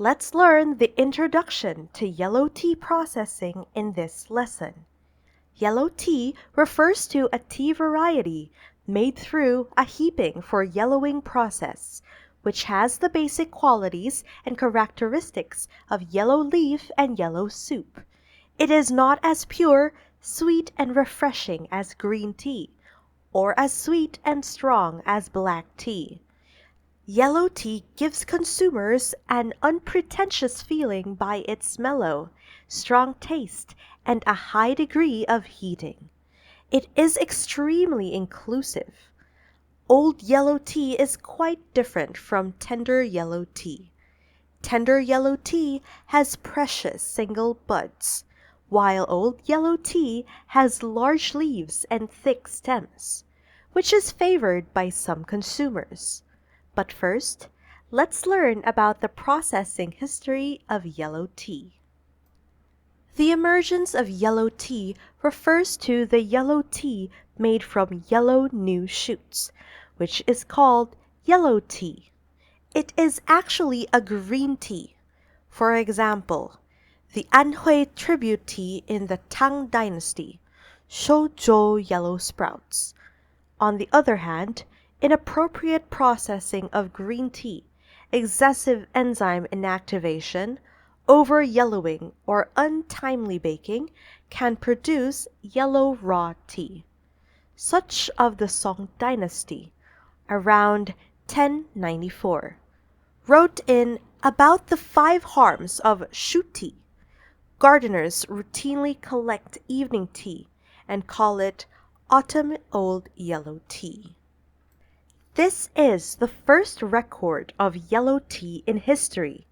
Let's learn the introduction to yellow tea processing in this lesson. Yellow tea refers to a tea variety made through a heaping for yellowing process, which has the basic qualities and characteristics of yellow leaf and yellow soup. It is not as pure, sweet, and refreshing as green tea, or as sweet and strong as black tea. Yellow tea gives consumers an unpretentious feeling by its mellow, strong taste and a high degree of heating. It is extremely inclusive. Old yellow tea is quite different from tender yellow tea. Tender yellow tea has precious single buds, while old yellow tea has large leaves and thick stems, which is favored by some consumers. But first, let's learn about the processing history of yellow tea. The emergence of yellow tea refers to the yellow tea made from yellow new shoots, which is called yellow tea. It is actually a green tea. For example, the Anhui tribute tea in the Tang Dynasty, Shouzhou yellow sprouts. On the other hand, inappropriate processing of green tea, excessive enzyme inactivation, over-yellowing, or untimely baking can produce yellow raw tea. Such of the Song dynasty, around 1094, wrote in about the 5 harms of shoot tea. Gardeners routinely collect evening tea and call it autumn old yellow tea. This is the first record of yellow tea in history.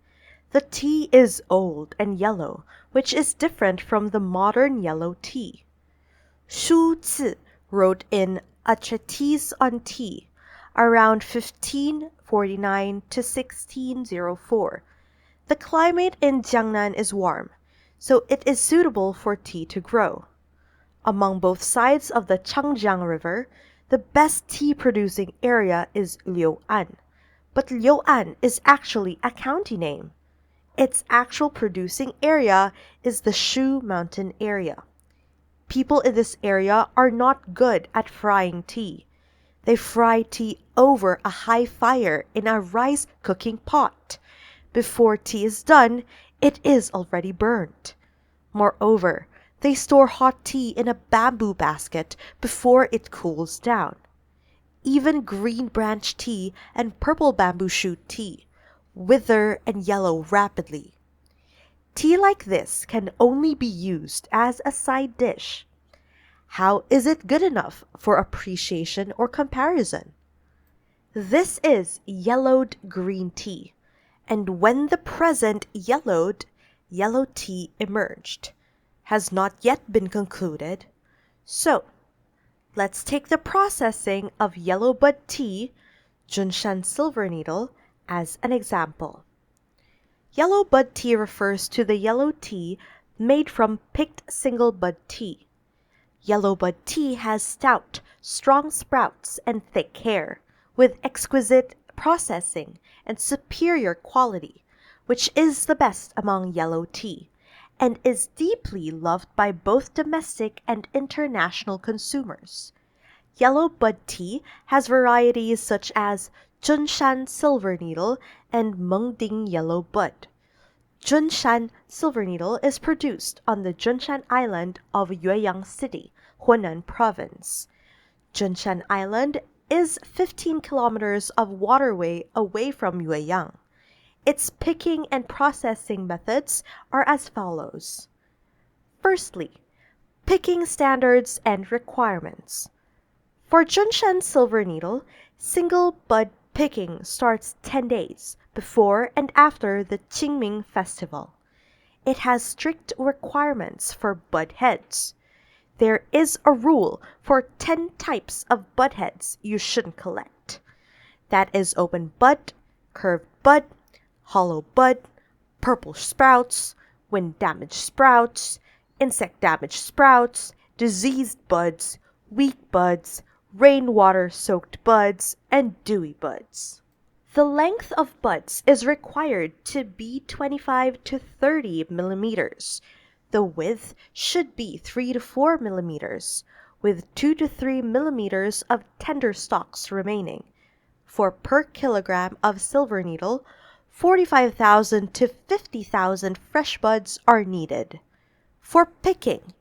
The tea is old and yellow, which is different from the modern yellow tea. Shu Zi wrote in A Treatise on Tea around 1549 to 1604. The climate in Jiangnan is warm, so it is suitable for tea to grow. Among both sides of the Changjiang River, the best tea-producing area is Liu'an, but Liu'an is actually a county name. Its actual producing area is the Shu Mountain area. People in this area are not good at frying tea. They fry tea over a high fire in a rice cooking pot. Before tea is done, it is already burnt. Moreover, they store hot tea in a bamboo basket before it cools down. Even green branch tea and purple bamboo shoot tea wither and yellow rapidly. Tea like this can only be used as a side dish. How is it good enough for appreciation or comparison? This is yellowed green tea, and when the present yellowed, yellow tea emerged. Has not yet been concluded. So, let's take the processing of yellow bud tea, Junshan silver needle, as an example. Yellow bud tea refers to the yellow tea made from picked single bud tea. Yellow bud tea has stout, strong sprouts and thick hair, with exquisite processing and superior quality, which is the best among yellow tea, and is deeply loved by both domestic and international consumers. Yellow bud tea has varieties such as Junshan silver needle and Mengding yellow bud. Junshan silver needle is produced on the Junshan Island of Yueyang City, Hunan Province. Junshan Island is 15 kilometers of waterway away from Yueyang. Its picking and processing methods are as follows. Firstly, picking standards and requirements. For Junshan silver needle, single bud picking starts 10 days before and after the Qingming festival. It has strict requirements for bud heads. There is a rule for 10 types of bud heads you shouldn't collect. That is open bud, curved bud, hollow bud, purple sprouts, wind damaged sprouts, insect damaged sprouts, diseased buds, weak buds, rainwater soaked buds, and dewy buds. The length of buds is required to be 25 to 30 millimeters. The width should be 3 to 4 millimeters, with 2 to 3 millimeters of tender stalks remaining. For per kilogram of silver needle, 45,000 to 50,000 fresh buds are needed. For picking,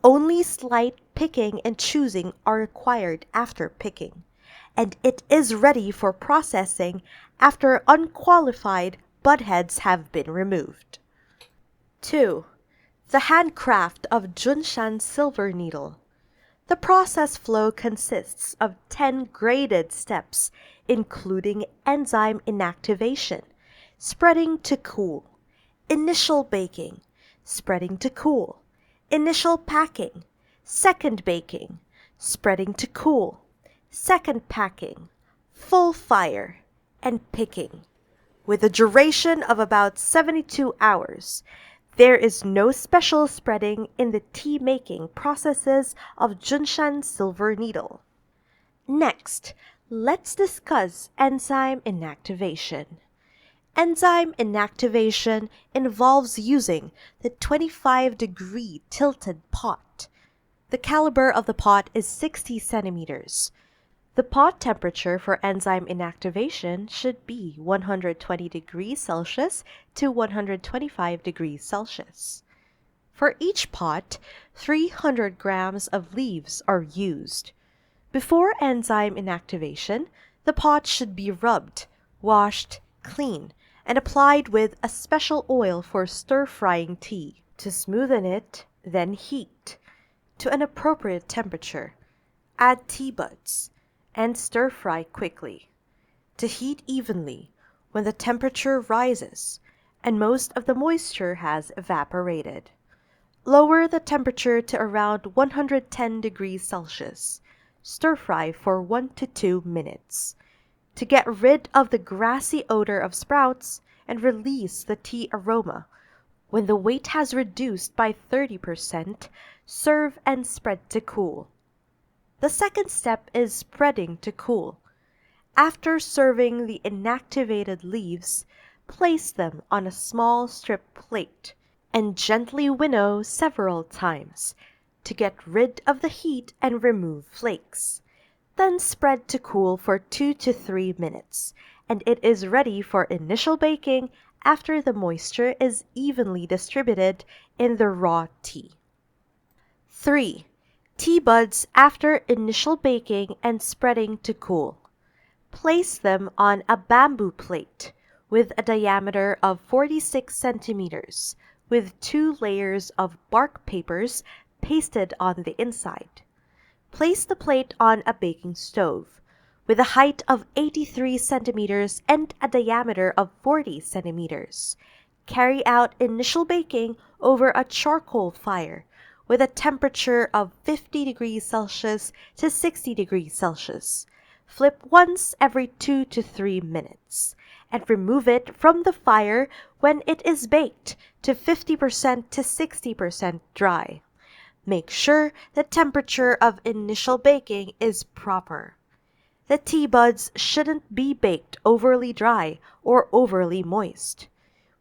only slight picking and choosing are required after picking, and it is ready for processing after unqualified bud heads have been removed. 2. The handcraft of Junshan silver needle. The process flow consists of 10 graded steps, including enzyme inactivation, spreading to cool, initial baking, spreading to cool, initial packing, second baking, spreading to cool, second packing, full fire, and picking. With a duration of about 72 hours, there is no special spreading in the tea making processes of Junshan silver needle. Next, let's discuss enzyme inactivation. Enzyme inactivation involves using the 25-degree tilted pot. The caliber of the pot is 60 centimeters. The pot temperature for enzyme inactivation should be 120 degrees Celsius to 125 degrees Celsius. For each pot, 300 grams of leaves are used. Before enzyme inactivation, the pot should be rubbed, washed, cleaned, and applied with a special oil for stir-frying tea. To smoothen it, then heat to an appropriate temperature. Add tea buds and stir-fry quickly. To heat evenly when the temperature rises and most of the moisture has evaporated. Lower the temperature to around 110 degrees Celsius. Stir-fry for 1 to 2 minutes. To get rid of the grassy odor of sprouts and release the tea aroma, when the weight has reduced by 30%, serve and spread to cool. The second step is spreading to cool. After serving the inactivated leaves, place them on a small strip plate and gently winnow several times to get rid of the heat and remove flakes. Then spread to cool for 2 to 3 minutes, and it is ready for initial baking after the moisture is evenly distributed in the raw tea. 3. Tea buds after initial baking and spreading to cool. Place them on a bamboo plate with a diameter of 46 centimeters with 2 layers of bark papers pasted on the inside. Place the plate on a baking stove with a height of 83 centimeters and a diameter of 40 centimeters. Carry out initial baking over a charcoal fire with a temperature of 50 degrees Celsius to 60 degrees Celsius. Flip once every 2 to 3 minutes and remove it from the fire when it is baked to 50% to 60% dry. Make sure the temperature of initial baking is proper. The tea buds shouldn't be baked overly dry or overly moist.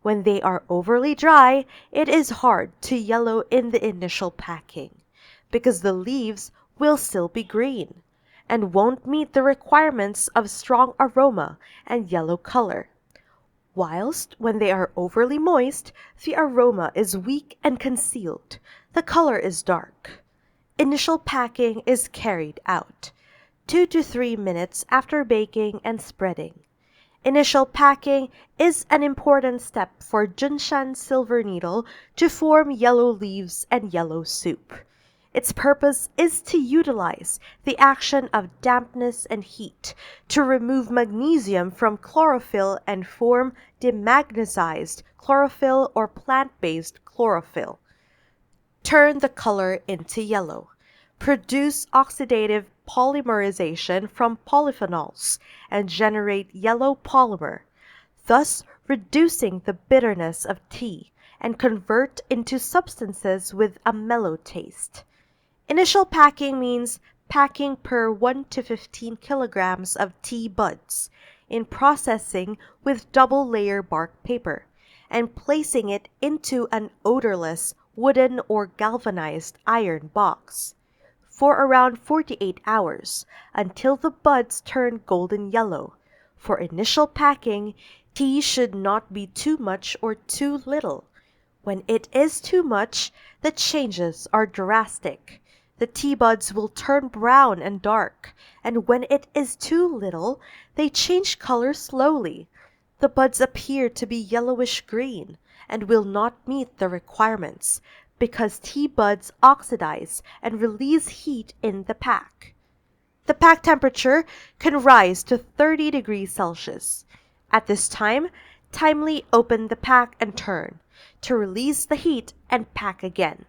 When they are overly dry, it is hard to yellow in the initial packing because the leaves will still be green and won't meet the requirements of strong aroma and yellow color. Whilst when they are overly moist, the aroma is weak and concealed. The color is dark. Initial packing is carried out 2 to 3 minutes after baking and spreading. Initial packing is an important step for Junshan silver needle to form yellow leaves and yellow soup. Its purpose is to utilize the action of dampness and heat to remove magnesium from chlorophyll and form demagnetized chlorophyll or plant-based chlorophyll. Turn the color into yellow. Produce oxidative polymerization from polyphenols and generate yellow polymer, thus reducing the bitterness of tea and convert into substances with a mellow taste. Initial packing means packing per 1 to 15 kilograms of tea buds. in processing with double-layer bark paper and placing it into an odorless wooden or galvanized iron box for around 48 hours until the buds turn golden yellow. For initial packing, tea should not be too much or too little. When it is too much, the changes are drastic. The tea buds will turn brown and dark, and when it is too little, they change color slowly. The buds appear to be yellowish green and will not meet the requirements because tea buds oxidize and release heat in the pack. The pack temperature can rise to 30 degrees Celsius. At this time, timely open the pack and turn to release the heat and pack again.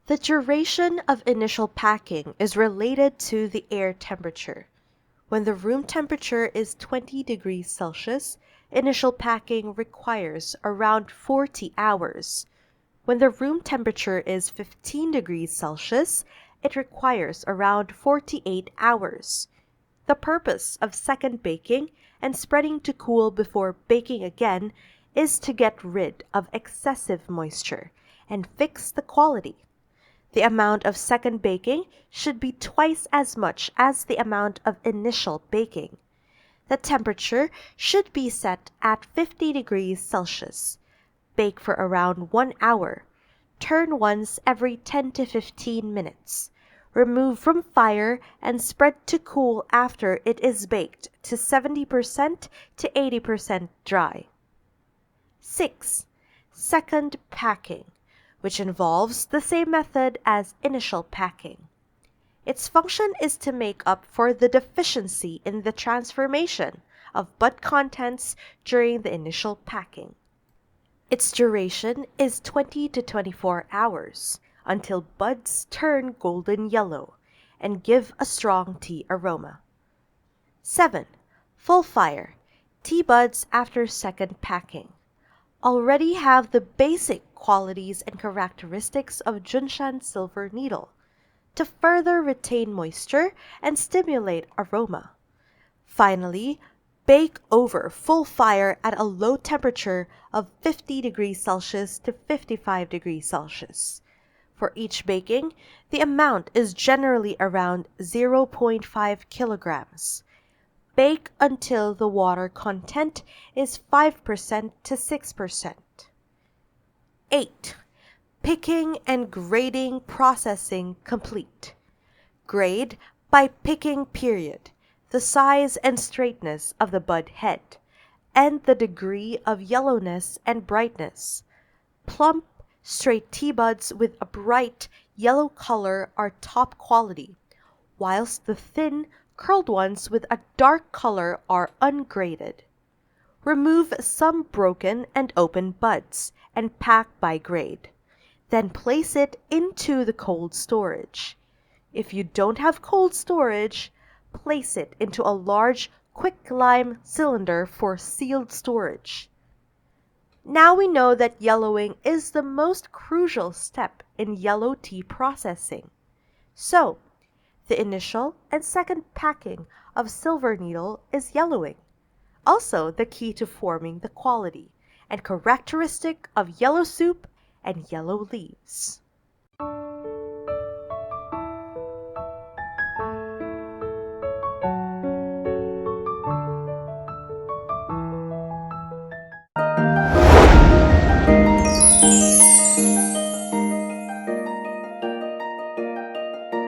The duration of initial packing is related to the air temperature. When the room temperature is 20 degrees Celsius, initial packing requires around 40 hours. When the room temperature is 15 degrees Celsius, it requires around 48 hours. The purpose of second baking and spreading to cool before baking again is to get rid of excessive moisture and fix the quality. The amount of second baking should be twice as much as the amount of initial baking. The temperature should be set at 50 degrees Celsius. Bake for around 1 hour. Turn once every 10 to 15 minutes. Remove from fire and spread to cool after it is baked to 70% to 80% dry. 6. Second packing, which involves the same method as initial packing. Its function is to make up for the deficiency in the transformation of bud contents during the initial packing. Its duration is 20 to 24 hours until buds turn golden yellow and give a strong tea aroma. 7. Full fire, tea buds after second packing. Already have the basic qualities and characteristics of Junshan silver needle to further retain moisture and stimulate aroma. Finally, bake over full fire at a low temperature of 50 degrees Celsius to 55 degrees Celsius. For each baking, the amount is generally around 0.5 kilograms. Bake until the water content is 5% to 6%. 8. Picking and grading processing complete. Grade by picking period, the size and straightness of the bud head, and the degree of yellowness and brightness. Plump, straight tea buds with a bright yellow color are top quality, whilst the thin, curled ones with a dark color are ungraded. Remove some broken and open buds and pack by grade. Then place it into the cold storage. If you don't have cold storage, place it into a large quicklime cylinder for sealed storage. Now we know that yellowing is the most crucial step in yellow tea processing. So, the initial and second packing of silver needle is yellowing, also the key to forming the quality and characteristic of yellow soup and yellow leaves.